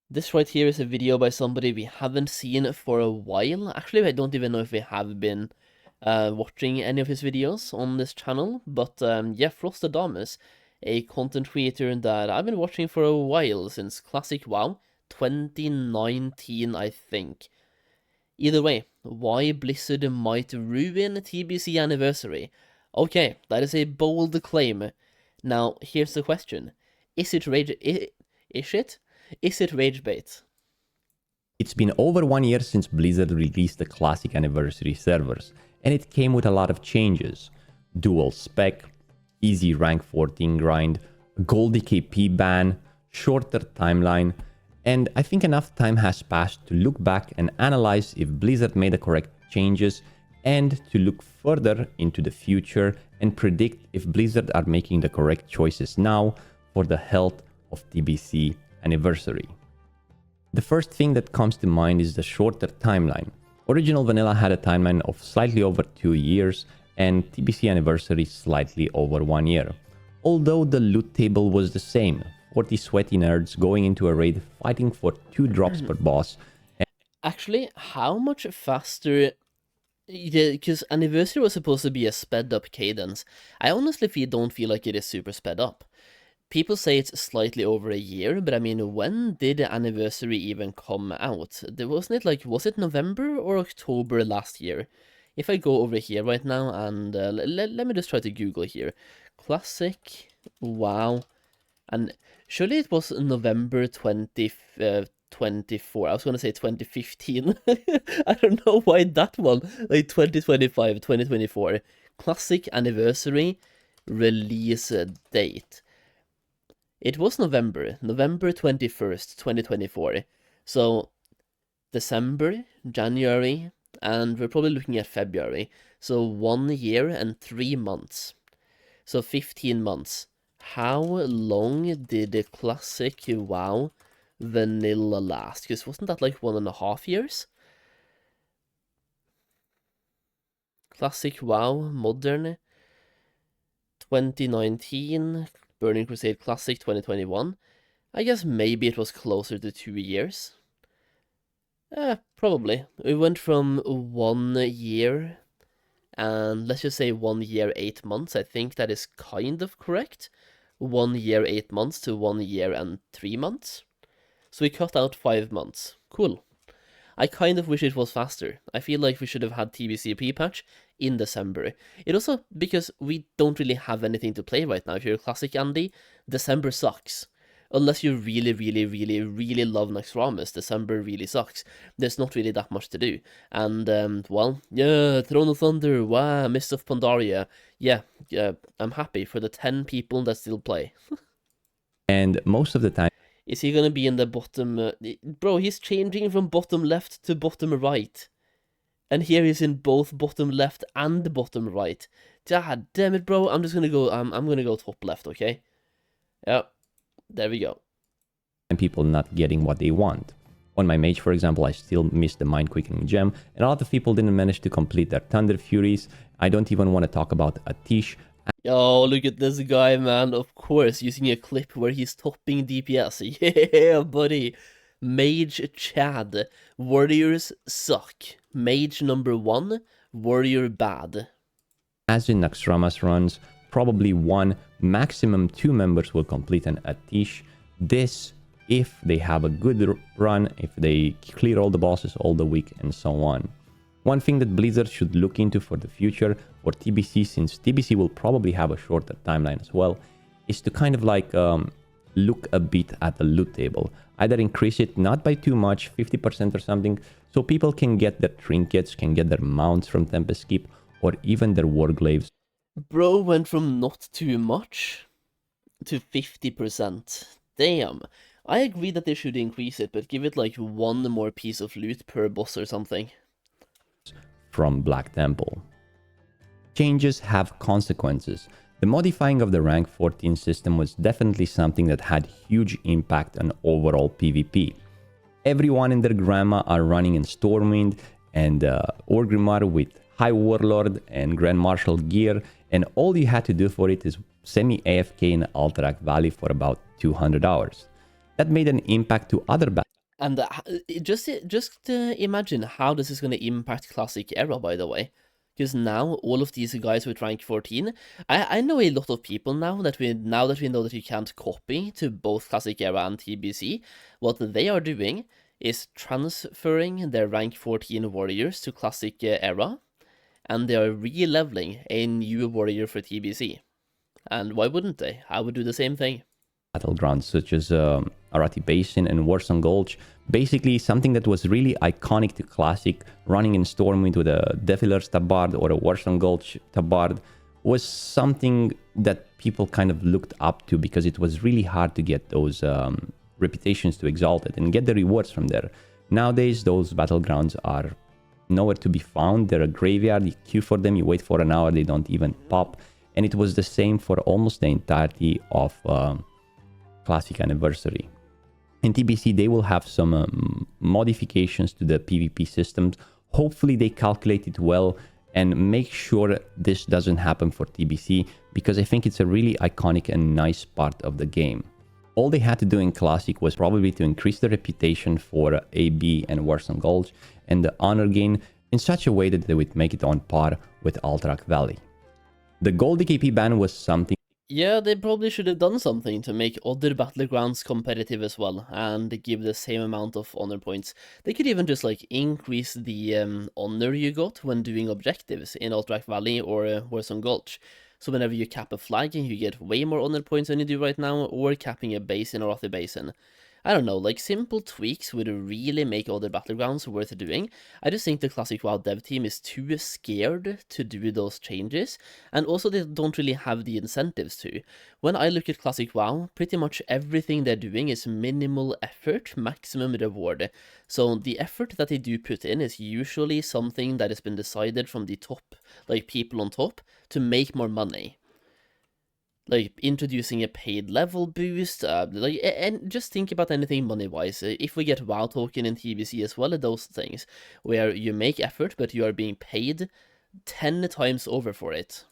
This right here is a video by somebody we haven't seen for a while. Actually, I don't even know if we have been watching any of his videos on this channel. But yeah, Frostadamus, a content creator that I've been watching for a while, since Classic WoW 2019, I think. Either way, why Blizzard might ruin TBC Anniversary? Okay, that is a bold claim. Now, here's the question. Is it rage... Is it rage bait? It's been over 1 year since Blizzard released the Classic Anniversary servers, and it came with a lot of changes. Dual spec, easy rank 14 grind, gold DKP ban, shorter timeline, and I think enough time has passed to look back and analyze if Blizzard made the correct changes and to look further into the future and predict if Blizzard are making the correct choices now for the health of TBC Anniversary. The first thing that comes to mind is the shorter timeline. Original Vanilla had a timeline of slightly over 2 years and TBC Anniversary slightly over 1 year. Although the loot table was the same, 40 sweaty nerds going into a raid fighting for 2 drops per boss. Actually, how much faster... Because Anniversary was supposed to be a sped up cadence. I honestly don't feel like it is super sped up. People say it's slightly over a year, but I mean, when did Anniversary even come out? Wasn't it like, was it November or October last year? If I go over here right now and let me just try to Google here. Classic WoW. And surely it was November 2024. I was going to say 2015. I don't know why that one. Like 2025, 2024. Classic Anniversary release date. It was November 21st, 2024. So, December, January, and we're probably looking at February. So, 1 year and 3 months. So, 15 months. How long did the Classic WoW Vanilla last? Because wasn't that like 1.5 years? Classic WoW Modern 2019... Burning Crusade Classic 2021. I guess maybe it was closer to 2 years. Probably. We went from 1 year and let's just say 1 year, 8 months. I think that is kind of correct. 1 year, 8 months to 1 year and 3 months. So we cut out 5 months. Cool. I kind of wish it was faster. I feel like we should have had TBC pre-patch in December. It also, because we don't really have anything to play right now. If you're a Classic Andy, December sucks. Unless you really, really, really, really love Naxxramas, December really sucks. There's not really that much to do. And, well, yeah, Throne of Thunder, wow, Mist of Pandaria. Yeah, I'm happy for the 10 people that still play. And most of the time, is he gonna be in the bottom... bro, he's changing from bottom left to bottom right. And here he's in both bottom left and bottom right. God damn it, bro. I'm just gonna go... I'm gonna go top left, okay? Yep. There we go. and people not getting what they want. On my mage, for example, I still missed the Mind Quickening gem, and a lot of people didn't manage to complete their Thunder Furies. I don't even want to talk about Atish. Yo, look at this guy, man. Of course, using a clip where he's topping DPS. Yeah, buddy. Mage Chad. Warriors suck. Mage number 1. Warrior bad. As in Naxxramas runs, probably 1, maximum 2 members will complete an Atish. This if they have a good run, if they clear all the bosses all the week, and so on. One thing that Blizzard should look into for the future for TBC, since TBC will probably have a shorter timeline as well, is to kind of like look a bit at the loot table. Either increase it not by too much, 50% or something, so people can get their trinkets, can get their mounts from Tempest Keep, or even their Warglaives. Bro went from not too much to 50%. Damn. I agree that they should increase it, but give it like 1 more piece of loot per boss or something. From Black Temple. Changes have consequences. The modifying of the rank 14 system was definitely something that had huge impact on overall PvP. Everyone and their grandma are running in Stormwind and Orgrimmar with High Warlord and Grand Marshal gear, and all you had to do for it is semi-AFK in Alterac Valley for about 200 hours. That made an impact to other battles. And just imagine how this is going to impact Classic Era, by the way. Because now all of these guys with rank 14, I know a lot of people now that we know that you can't copy to both Classic Era and TBC. What they are doing is transferring their rank 14 warriors to Classic Era, and they are re-leveling a new warrior for TBC. And why wouldn't they? I would do the same thing. Battlegrounds such as Arati Basin and Warson Gulch. Basically, something that was really iconic to Classic, running in Stormwind with a Defiler's Tabard or a Warson Gulch Tabard, was something that people kind of looked up to because it was really hard to get those reputations to Exalted and get the rewards from there. Nowadays, those battlegrounds are nowhere to be found. They're a graveyard. You queue for them, you wait for an hour, they don't even pop. And it was the same for almost the entirety of Classic Anniversary. In TBC, they will have some modifications to the PvP systems. Hopefully they calculate it well and make sure this doesn't happen for TBC, because I think it's a really iconic and nice part of the game. All they had to do in Classic was probably to increase the reputation for AB and Warson Gulch and the honor gain in such a way that they would make it on par with Alterac Valley. The Gold DKP ban was something. Yeah, they probably should have done something to make other battlegrounds competitive as well, and give the same amount of honor points. They could even just like increase the honor you got when doing objectives in Alterac Valley or Warzone Gulch. So whenever you cap a flag, you get way more honor points than you do right now, or capping a base in Arathi Basin. I don't know, like simple tweaks would really make other battlegrounds worth doing. I just think the Classic WoW dev team is too scared to do those changes, and also they don't really have the incentives to. When I look at Classic WoW, pretty much everything they're doing is minimal effort, maximum reward. So the effort that they do put in is usually something that has been decided from the top, like people on top, to make more money. Like introducing a paid level boost, and just think about anything money-wise. If we get WoW token in TBC as well, those things, where you make effort, but you are being paid 10 times over for it.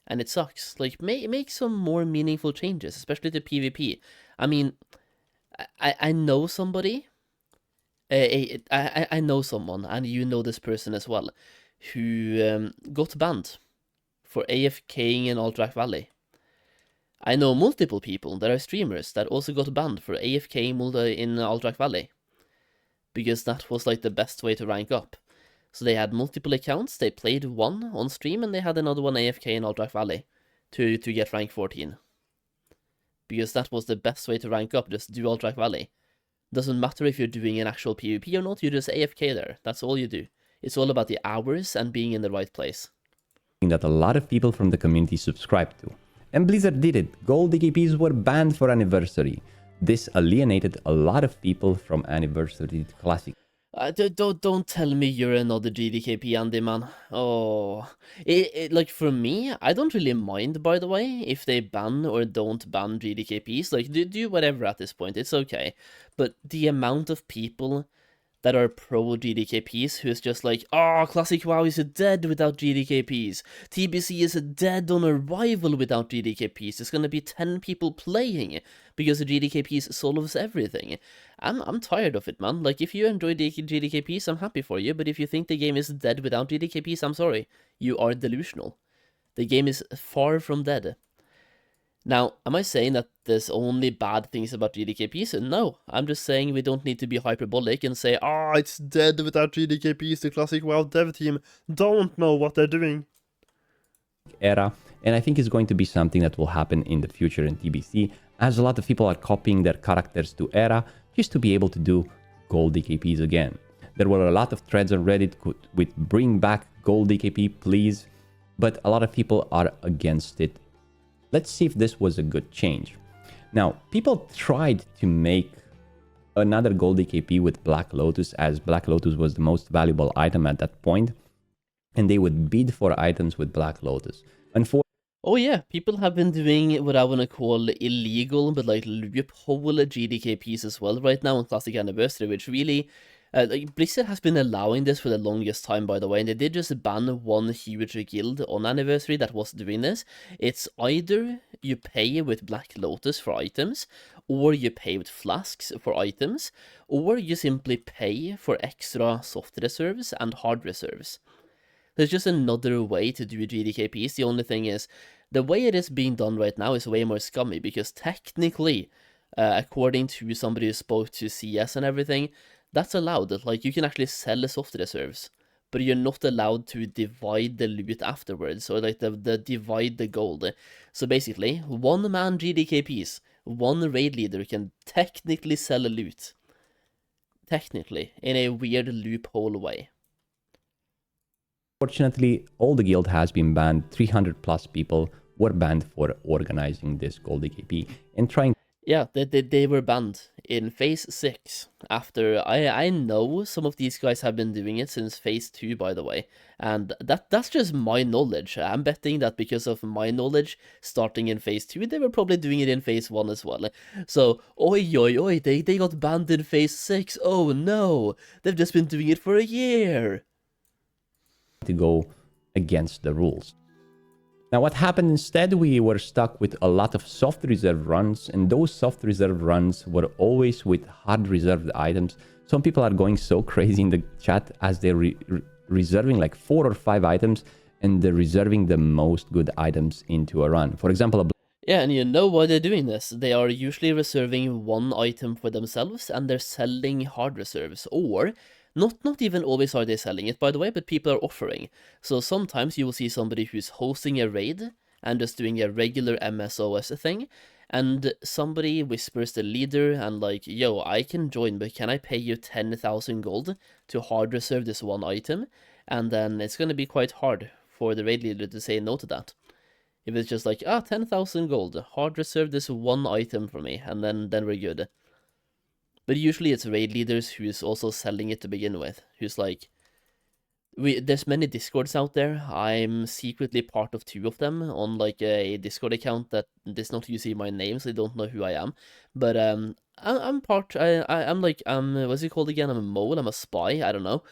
And it sucks. Like, make some more meaningful changes, especially to PvP. I mean, I know somebody, I know someone, and you know this person as well, who got banned for AFKing in Alterac Valley. I know multiple people that are streamers that also got banned for AFK in Alterac Valley, because that was like the best way to rank up. So they had multiple accounts, they played one on stream, and they had another one AFK in Alterac Valley to get rank 14. Because that was the best way to rank up, just do Alterac Valley. Doesn't matter if you're doing an actual PvP or not, you just AFK there, that's all you do. It's all about the hours and being in the right place. That a lot of people from the community subscribed to. And Blizzard did it. Gold DKPs were banned for Anniversary. This alienated a lot of people from Anniversary to Classic. Don't tell me you're another GDKP, Andy, man. Oh, like for me, I don't really mind, by the way, if they ban or don't ban GDKPs. Like, do whatever at this point, it's okay. But the amount of people that are pro GDKPs who is just like, oh, Classic WoW is dead without GDKPs. TBC is dead on arrival without GDKPs. There's gonna be 10 people playing because the GDKPs solves everything. I'm tired of it, man. Like, if you enjoy the GDKPs, I'm happy for you, but if you think the game is dead without GDKPs, I'm sorry. You are delusional. The game is far from dead. Now, am I saying that there's only bad things about GDKPs? No, I'm just saying we don't need to be hyperbolic and say, it's dead without GDKPs, the Classic WoW dev team don't know what they're doing. Era, and I think it's going to be something that will happen in the future in TBC, as a lot of people are copying their characters to Era just to be able to do Gold DKPs again. There were a lot of threads on Reddit with bring back Gold DKP, please, but a lot of people are against it. Let's see if this was a good change. Now, people tried to make another Gold DKP with Black Lotus, as Black Lotus was the most valuable item at that point, and they would bid for items with Black Lotus. Oh yeah, people have been doing what I want to call illegal, but like loophole GDKPs as well right now on Classic Anniversary, which really... like Blizzard has been allowing this for the longest time, by the way, and they did just ban one huge guild on Anniversary that was doing this. It's either you pay with Black Lotus for items, or you pay with flasks for items, or you simply pay for extra soft reserves and hard reserves. There's just another way to do GDKPs. The only thing is, the way it is being done right now is way more scummy, because technically, according to somebody who spoke to CS and everything, that's allowed. Like, you can actually sell the soft reserves, but you're not allowed to divide the loot afterwards, or like the divide the gold. So basically, one-man GDKPs, one raid leader can technically sell a loot. Technically, in a weird loophole way. Fortunately, all the guild has been banned. 300 plus people were banned for organizing this GoldKP and trying. Yeah, they were banned in Phase 6. After, I know some of these guys have been doing it since Phase 2, by the way. And that's just my knowledge. I'm betting that because of my knowledge, starting in Phase 2, they were probably doing it in Phase 1 as well. So, oi, they got banned in Phase 6. Oh no, they've just been doing it for a year. To go against the rules. Now what happened instead, we were stuck with a lot of soft reserve runs, and those soft reserve runs were always with hard reserved items. Some people are going so crazy in the chat as they're reserving like 4 or 5 items, and they're reserving the most good items into a run. For example, yeah, and you know why they're doing this. They are usually reserving one item for themselves, and they're selling hard reserves, or not even always are they selling it, by the way, but people are offering. So sometimes you will see somebody who's hosting a raid and just doing a regular MSOS thing, and somebody whispers the leader and like, yo, I can join, but can I pay you 10,000 gold to hard reserve this one item? And then it's going to be quite hard for the raid leader to say no to that. If it's just like, 10,000 gold, hard reserve this one item for me, and then we're good. But usually it's raid leaders who's also selling it to begin with, who's like, there's many Discords out there. I'm secretly part of 2 of them on like a Discord account that does not usually my name, so they don't know who I am. But I'm part. I'm like what's it called again? I'm a mole. I'm a spy. I don't know.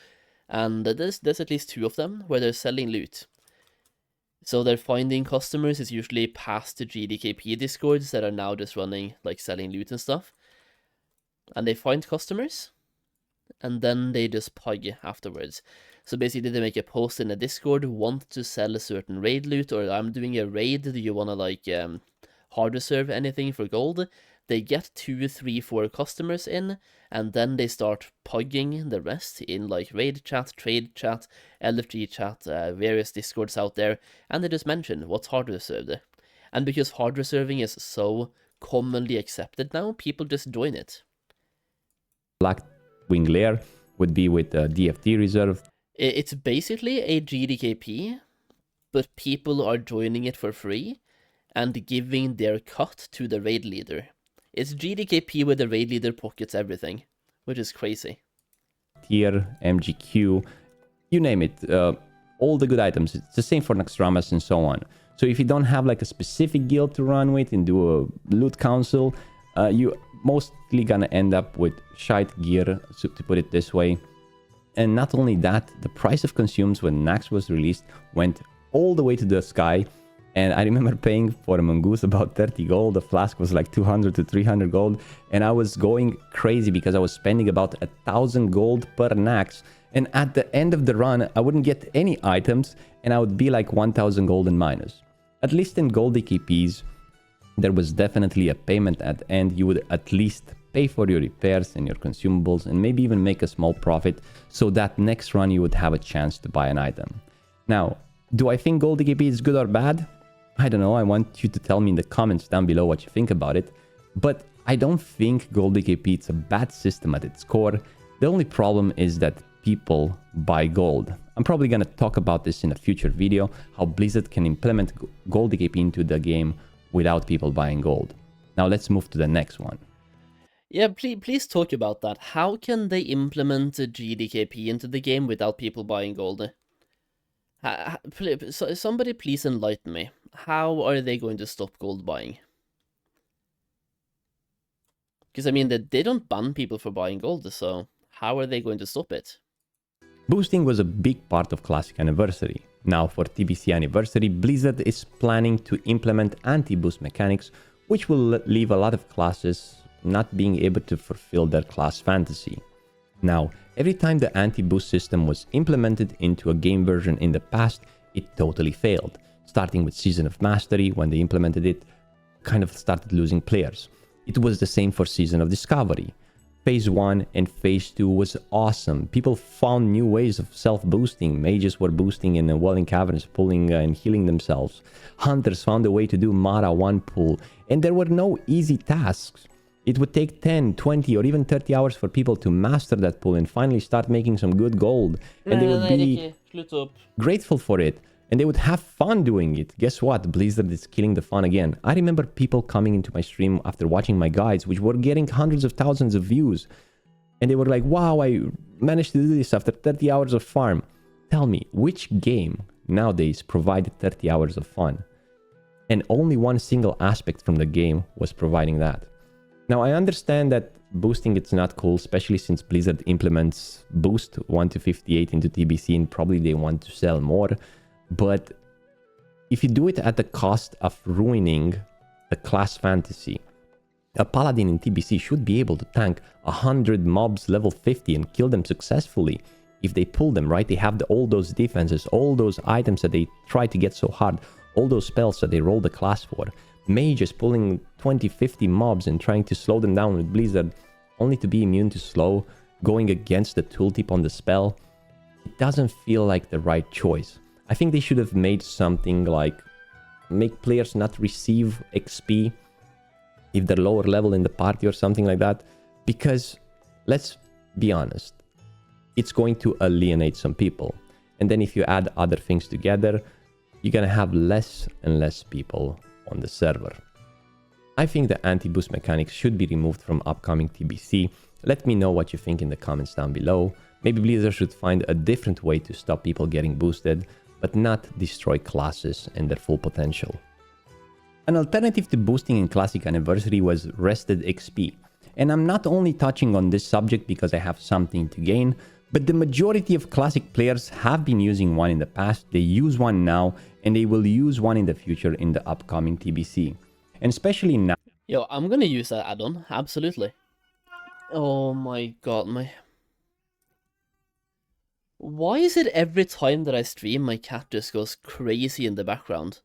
And there's at least 2 of them where they're selling loot. So they're finding customers. It's usually past the GDKP Discords that are now just running like selling loot and stuff. And they find customers, and then they just pug afterwards. So basically they make a post in a Discord, want to sell a certain raid loot, or I'm doing a raid, do you want to like hard reserve anything for gold? They get 2, 3, 4 customers in, and then they start pugging the rest in like raid chat, trade chat, LFG chat, various Discords out there, and they just mention what's hard reserved. And because hard reserving is so commonly accepted now, people just join it. Black Wing Lair would be with DFT reserve. It's basically a GDKP, but people are joining it for free and giving their cut to the raid leader. It's GDKP where the raid leader pockets everything, which is crazy. Tier, MGQ, you name it, all the good items. It's the same for Naxxramas and so on. So if you don't have like a specific guild to run with and do a loot council, you mostly gonna end up with shite gear, to put it this way. And not only that, the price of consumes when Nax was released went all the way to the sky. And I remember paying for a mongoose about 30 gold. The flask was like 200 to 300 gold. And I was going crazy because I was spending about 1,000 gold per Nax. And at the end of the run, I wouldn't get any items and I would be like 1,000 gold in minus. At least in gold DKPs, there was definitely a payment at the end. You would at least pay for your repairs and your consumables and maybe even make a small profit so that next run you would have a chance to buy an item. Now, do I think gold DKP is good or bad? I don't know. I want you to tell me in the comments down below what you think about it. But I don't think gold DKP is a bad system at its core. The only problem is that people buy gold. I'm probably going to talk about this in a future video, how Blizzard can implement gold DKP into the game without people buying gold. Now let's move to the next one. Yeah, please talk about that. How can they implement GDKP into the game without people buying gold? Somebody please enlighten me. How are they going to stop gold buying? Because I mean, they don't ban people for buying gold, so how are they going to stop it? Boosting was a big part of Classic Anniversary. Now for TBC Anniversary, Blizzard is planning to implement anti-boost mechanics, which will leave a lot of classes not being able to fulfill their class fantasy. Now, every time the anti-boost system was implemented into a game version in the past, it totally failed. Starting with Season of Mastery, when they implemented it, kind of started losing players. It was the same for Season of Discovery. Phase 1 and Phase 2 was awesome. People found new ways of self-boosting. Mages were boosting in the Welling Caverns, pulling and healing themselves. Hunters found a way to do Mara 1 pull. And there were no easy tasks. It would take 10, 20 or even 30 hours for people to master that pull and finally start making some good gold. And they would be grateful for it. And they would have fun doing it. Guess what? Blizzard is killing the fun again. I remember people coming into my stream after watching my guides, which were getting hundreds of thousands of views. And they were like, wow, I managed to do this after 30 hours of farm. Tell me, which game nowadays provided 30 hours of fun? And only one single aspect from the game was providing that. Now, I understand that boosting it's not cool, especially since Blizzard implements boost 1 to 58 into TBC and probably they want to sell more. But if you do it at the cost of ruining the class fantasy, a paladin in TBC should be able to tank 100 mobs level 50 and kill them successfully if they pull them, right? They have all those defenses, all those items that they try to get so hard, all those spells that they roll the class for. Mages pulling 20, 50 mobs and trying to slow them down with Blizzard, only to be immune to slow, going against the tooltip on the spell. It doesn't feel like the right choice. I think they should have made something like make players not receive XP if they're lower level in the party or something like that. Because, let's be honest, it's going to alienate some people. And then if you add other things together, you're gonna have less and less people on the server. I think the anti-boost mechanics should be removed from upcoming TBC. Let me know what you think in the comments down below. Maybe Blizzard should find a different way to stop people getting boosted, but not destroy classes and their full potential. An alternative to boosting in Classic Anniversary was Rested XP. And I'm not only touching on this subject because I have something to gain, but the majority of Classic players have been using one in the past, they use one now, and they will use one in the future in the upcoming TBC. And especially now... Yo, I'm gonna use that add-on, absolutely. Oh my god, Why is it every time that I stream, my cat just goes crazy in the background?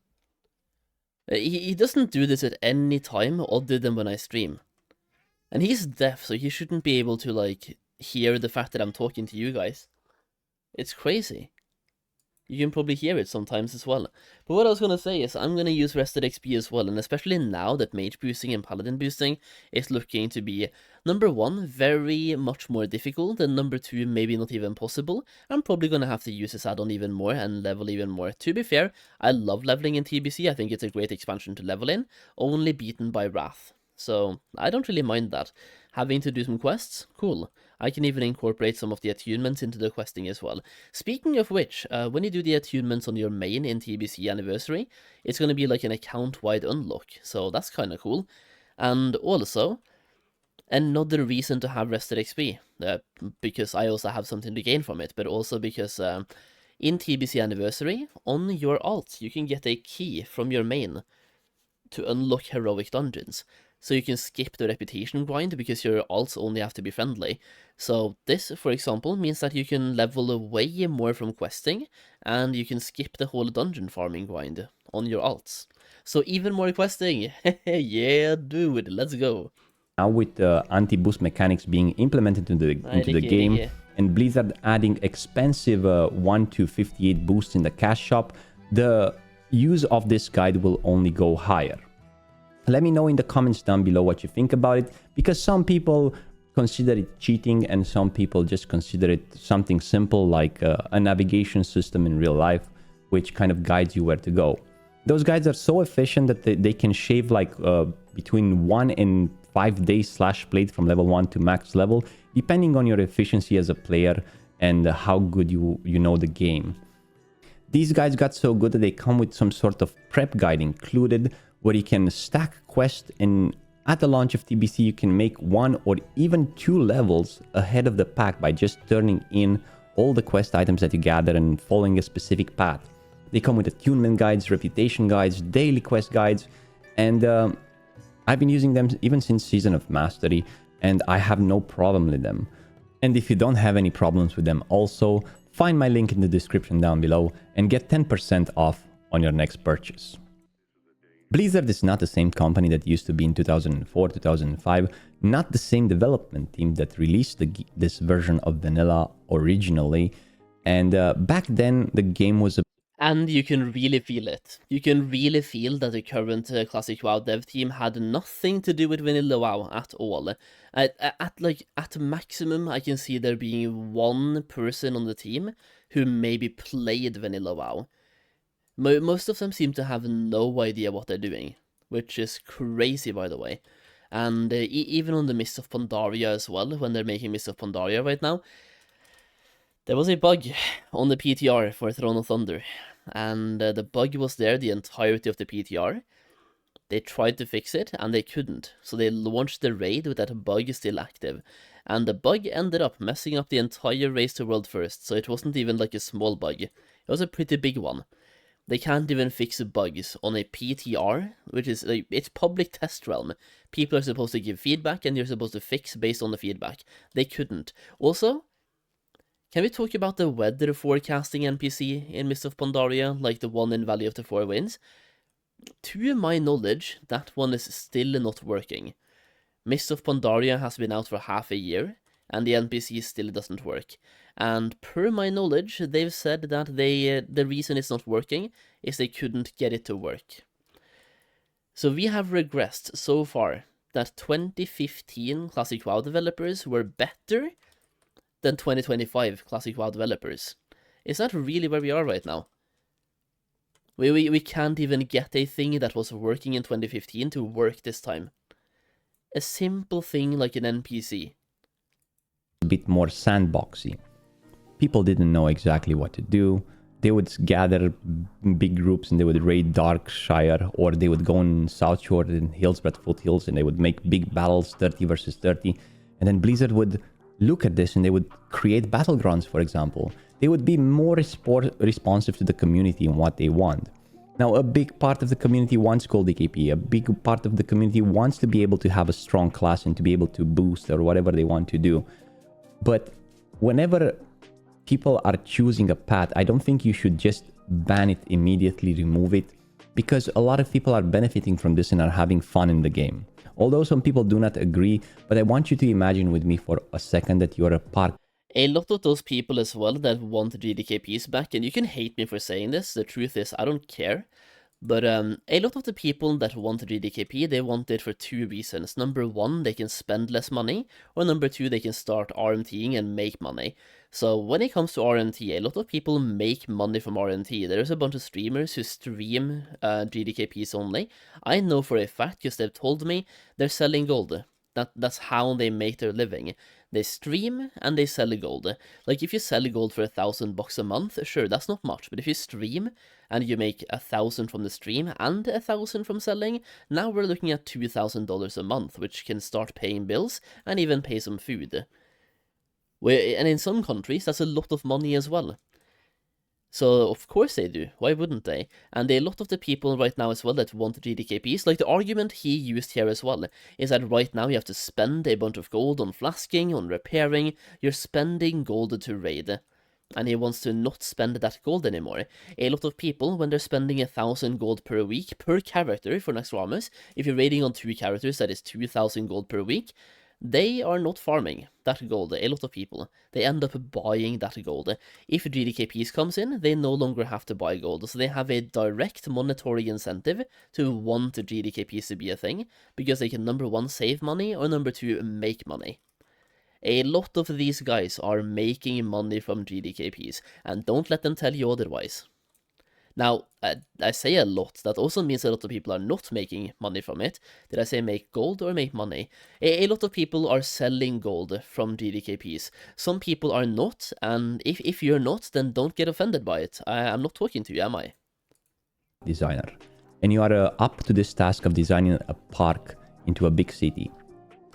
He doesn't do this at any time other than when I stream. And he's deaf, so he shouldn't be able to, like, hear the fact that I'm talking to you guys. It's crazy. You can probably hear it sometimes as well. But what I was gonna say is I'm gonna use Rested XP as well, and especially now that Mage boosting and Paladin boosting is looking to be, number one, very much more difficult, and number two, maybe not even possible. I'm probably gonna have to use this add-on even more and level even more. To be fair, I love leveling in TBC, I think it's a great expansion to level in, only beaten by Wrath. So, I don't really mind that. Having to do some quests? Cool. I can even incorporate some of the attunements into the questing as well. Speaking of which, when you do the attunements on your main in TBC Anniversary, it's going to be like an account-wide unlock, so that's kind of cool. And also, another reason to have Rested XP, because I also have something to gain from it, but also because in TBC Anniversary, on your alt, you can get a key from your main to unlock heroic dungeons. So you can skip the reputation grind because your alts only have to be friendly. So this, for example, means that you can level way more from questing, and you can skip the whole dungeon farming grind on your alts. So even more questing. Yeah, dude, let's go. Now with the anti-boost mechanics being implemented into the game, and Blizzard adding expensive 1 to 58 boosts in the cash shop, the use of this guide will only go higher. Let me know in the comments down below what you think about it, because some people consider it cheating and some people just consider it something simple like a navigation system in real life, which kind of guides you where to go. Those guides are so efficient that they can shave like between 1 and 5 days slash played from level 1 to max level, depending on your efficiency as a player and how good you know the game. These guides got so good that they come with some sort of prep guide included, where you can stack quests, and at the launch of TBC you can make 1 or even 2 levels ahead of the pack by just turning in all the quest items that you gather and following a specific path. They come with attunement guides, reputation guides, daily quest guides, and I've been using them even since Season of Mastery, and I have no problem with them. And if you don't have any problems with them also, find my link in the description down below and get 10% off on your next purchase. Blizzard is not the same company that used to be in 2004, 2005, not the same development team that released this version of vanilla originally, and back then the game was a And you can really feel it. You can really feel that the current Classic WoW dev team had nothing to do with Vanilla WoW at all. At maximum, I can see there being one person on the team who maybe played Vanilla WoW. Most of them seem to have no idea what they're doing, which is crazy, by the way. And even on the Mist of Pandaria as well, when they're making Mist of Pandaria right now, there was a bug on the PTR for Throne of Thunder, and the bug was there the entirety of the PTR. They tried to fix it, and they couldn't, so they launched the raid with that bug still active. And the bug ended up messing up the entire race to World First, so it wasn't even like a small bug. It was a pretty big one. They can't even fix bugs on a PTR, which is like, it's public test realm. People are supposed to give feedback, and you're supposed to fix based on the feedback. They couldn't. Also, can we talk about the weather forecasting NPC in Mist of Pandaria, like the one in Valley of the Four Winds? To my knowledge, that one is still not working. Mist of Pandaria has been out for half a year, and the NPC still doesn't work. And per my knowledge, they've said that the reason it's not working is they couldn't get it to work. So we have regressed so far that 2015 Classic WoW developers were better than 2025 Classic WoW developers. Is that really where we are right now? We can't even get a thing that was working in 2015 to work this time. A simple thing like an NPC. A bit more sandboxy. People didn't know exactly what to do. They would gather big groups and they would raid Darkshire, or they would go in South Shore and Hillsbred Foothills and they would make big battles, 30 versus 30. And then Blizzard would look at this and they would create battlegrounds, for example. They would be more responsive to the community and what they want. Now, a big part of the community wants GDKP. A big part of the community wants to be able to have a strong class and to be able to boost or whatever they want to do. But whenever people are choosing a path, I don't think you should just ban it immediately, remove it, because a lot of people are benefiting from this and are having fun in the game. Although some people do not agree, but I want you to imagine with me for a second that you're a park. A lot of those people as well that want GDKPs back, and you can hate me for saying this, the truth is I don't care, but a lot of the people that want GDKP, they want it for two reasons. Number one, they can spend less money, or number two, they can start RMTing and make money. So when it comes to RMT, a lot of people make money from RMT. There's a bunch of streamers who stream GDKPs only. I know for a fact, because they've told me, they're selling gold. That's how they make their living. They stream and they sell gold. Like, if you sell gold for $1,000 a month, sure, that's not much. But if you stream and you make 1,000 from the stream and 1,000 from selling, now we're looking at $2,000 a month, which can start paying bills and even pay some food. And in some countries, that's a lot of money as well. So, of course they do. Why wouldn't they? And a lot of the people right now as well that want GDKPs, like the argument he used here as well, is that right now you have to spend a bunch of gold on flasking, on repairing. You're spending gold to raid. And he wants to not spend that gold anymore. A lot of people, when they're spending 1,000 gold per week per character for Naxxramas, if you're raiding on 2 characters, that is 2,000 gold per week, they are not farming that gold. A lot of people, they end up buying that gold. If GDKPs comes in, they no longer have to buy gold, so they have a direct monetary incentive to want the GDKPs to be a thing, because they can number one save money, or number two make money. A lot of these guys are making money from GDKPs, and don't let them tell you otherwise. Now, I say a lot, that also means a lot of people are not making money from it. Did I say make gold or make money? A lot of people are selling gold from GDKPs. Some people are not, and if you're not, then don't get offended by it. I'm not talking to you, am I? Designer. And you are up to this task of designing a park into a big city.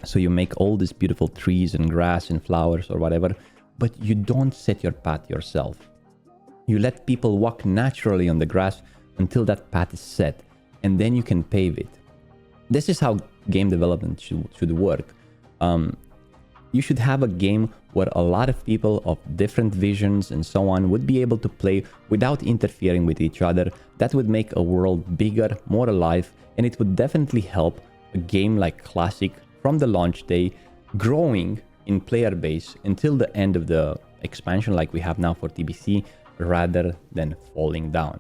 So you make all these beautiful trees and grass and flowers or whatever, but you don't set your path yourself. You let people walk naturally on the grass until that path is set, and then you can pave it. This is how game development should work. You should have a game where a lot of people of different visions and so on would be able to play without interfering with each other. That would make a world bigger, more alive, and it would definitely help a game like Classic from the launch day growing in player base until the end of the expansion like we have now for TBC, rather than falling down.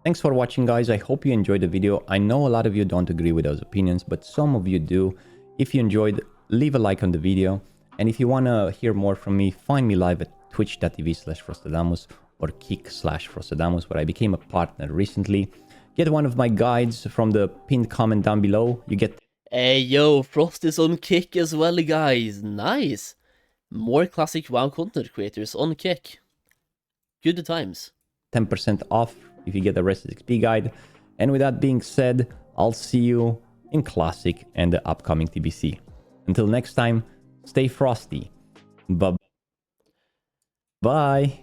Thanks for watching, guys. I hope you enjoyed the video. I know a lot of you don't agree with those opinions, but some of you do. If you enjoyed, leave a like on the video. And if you want to hear more from me, find me live at twitch.tv/Frostadamus or kick/Frostadamus, where I became a partner recently. Get one of my guides from the pinned comment down below. You get... Hey yo, Frost is on Kick as well, guys. Nice. More classic WoW content creators on Kick. Good times. 10% off if you get the Rested XP guide. And with that being said, I'll see you in Classic and the upcoming TBC. Until next time, stay frosty. Bye.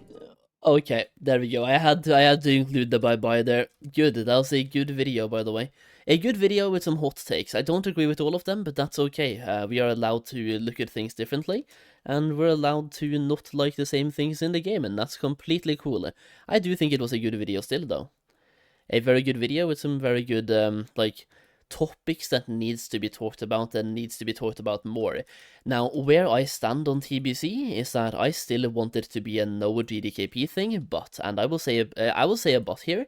Okay, there we go. I had to include the bye-bye there. Good, that was a good video, by the way. A good video with some hot takes. I don't agree with all of them, but that's okay. We are allowed to look at things differently, and we're allowed to not like the same things in the game, and that's completely cool. I do think it was a good video still, though. A very good video with some very good, like, topics that needs to be talked about and needs to be talked about more. Now, where I stand on TBC is that I still want it to be a no GDKP thing, but, and I will say a but here,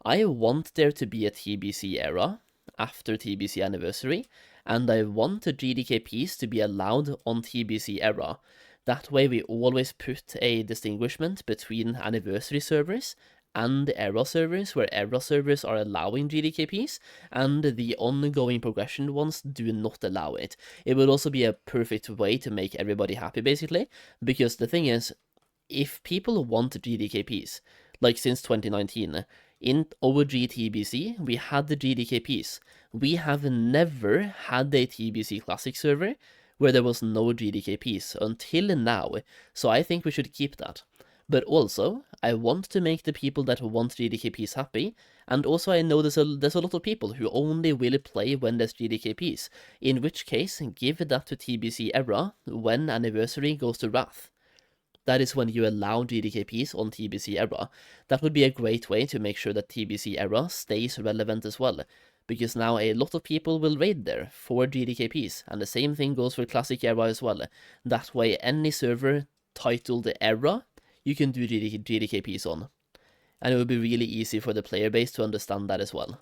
I want there to be a TBC era after TBC anniversary, and I want the GDKPs to be allowed on TBC era. That way we always put a distinguishment between anniversary servers and era servers, where era servers are allowing GDKPs, and the ongoing progression ones do not allow it. It would also be a perfect way to make everybody happy, basically, because the thing is, if people want GDKPs, like since 2019, in OG TBC, we had the GDKPs. We have never had a TBC Classic server where there was no GDKPs until now, so I think we should keep that. But also, I want to make the people that want GDKPs happy, and also I know there's a lot of people who only will play when there's GDKPs, in which case, give that to TBC era when anniversary goes to Wrath. That is when you allow GDKPs on TBC era. That would be a great way to make sure that TBC era stays relevant as well, because now a lot of people will raid there for GDKPs, and the same thing goes for Classic era as well. That way, any server titled era, you can do GDKPs on. And it would be really easy for the player base to understand that as well.